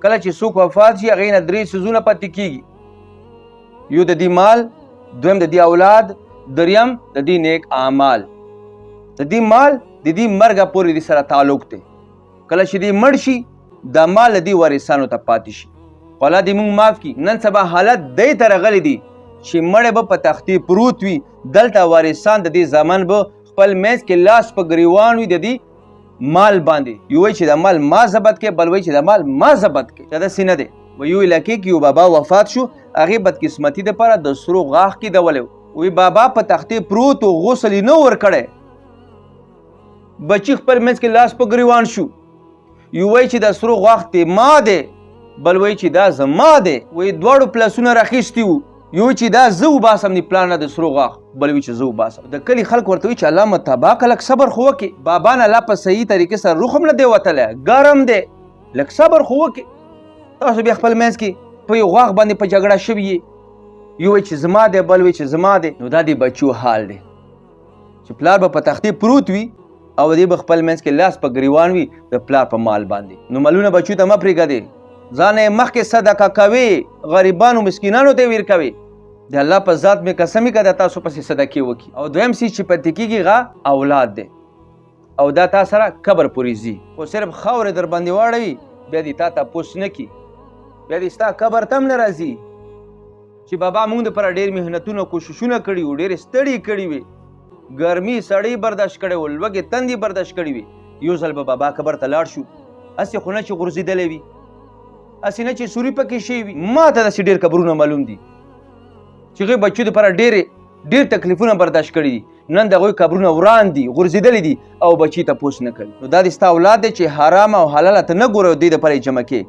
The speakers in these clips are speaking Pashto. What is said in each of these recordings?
کله چې څوک وفات شي هغې نه 3 څیزونه پاتې کېږي. یو د دې مال، دویم د دې اولاد، دریم د دې نیک اعمال. د دې مال د دې مرګه پورې د سره تعلق دی. کله چې دې مړ شي دا مال د دې وارثانو ته پاتې شي. خو الله دې موږ معاف کړي. نن سبا حالت دې ته راغلی دی چې مړی به په تختې پروت وي، دلته وارثان د دې زامن به خپل منځ کې لاس په ګریوان وي د دې مال باندې. یو وایي چې دا مال ما ضبط کې، بل وایي چې دا مال ما ضبط کې. چې داسې نه دی. یو علاقې کې یو بابا وفات شو، هغې بدقسمتي دپاره د سرو غاښ کېدولی و. وی بابا په تختې پروت و، غسل یې نه ورکړی، بچي خپل منځ کې لاس په ګریوان شو. یو وایي چې دا سرو غاښ دی ما دی، بل وایي چې دا زما دی. وایي دواړو پلسونه راخیستي وو. یو چې دا زه وباسم د پلار نه د سرو غاښ، بل وایي چې زه وباسم. د کلي خلک ورته وایي چې الله متبا که لږ صبر خو وکړې. بابا نه الله په صحیح طریقې سره روح هم نه دی وتلی، ګرم دی، لږ صبر خو وکړې. تاسو بیا خپل منځ کې په یو غاښ باندې په جګړه شوي یې. یو وایي چې زما دی، بل وایي چې زما دی. نو دا د بچو حال دی چې پلار به په تختې پروت وي او دې به خپل منځ کې لاس په ګریوان وي د پلار په مال باندې. نو مالونه بچو ته مه پرېږدئ، ځان یې مخکې صدقه کوئ، غریبانو مسکینانو ته یې ویر کوئ. د الله په ذات مې قسم وي که د تاسو پسې صدقې وکړي. او دویم څیز چې پاتې کېږي هغه اولاد دی، او دا تا سره قبر پورې ځي. خو صرف خاورې در باندې واړوي، بیا دې تا تپوس نه کړي، بیا دې ستا قبر ته هم نه راځي چې بابا موږ دپاره ډېر محنتونه کوششونه کړي وو، ډېرې ستړي کړي وي، ګرمي سړی برداشت کړی و، لوږې تندې برداشت کړي وي. یو ځل به بابا قبر ته لاړ شو، هسې خو نه چې غورځېدلی وي، هسې نه چې سوري پکې شوي وي. ما ته داسې ډېر قبرونه معلوم دي چې هغوی بچو دپاره ډېر تکلیفونه برداشت کړي دي. نن د هغوی قبرونه وران دي، غورځېدلي دي، او بچي تپوس نه کوي. نو دا د ستا اولاد دی چې حرام او حلاله ته نه ګوره، دې دپاره یې جمع کړې،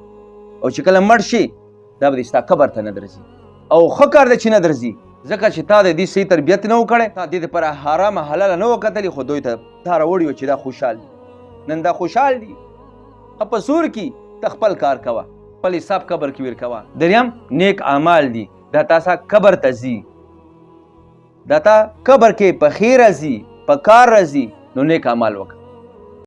او چې کله مړ شي دا به د ستا قبر ته نه درځي. او ښه کار دی چې نه درځي، ځکه چې تا د دې صحیح تربیت نه و کړی، تا دې دپاره حرامه حلاله نه و کتلي، خو دوی ته تا راوړي وه چې دا خوشحال دي. نن دا خوشحال دي، ښه په سور کې ته خپل کار کوه، خپل حساب قبر کې ویر کوه. دریم نیک اعمال دي، دا تاسو قبر ته ځي، دا تا قبر کې په خیر راځي، په کار راځي. نو نیک اعمال وکړه.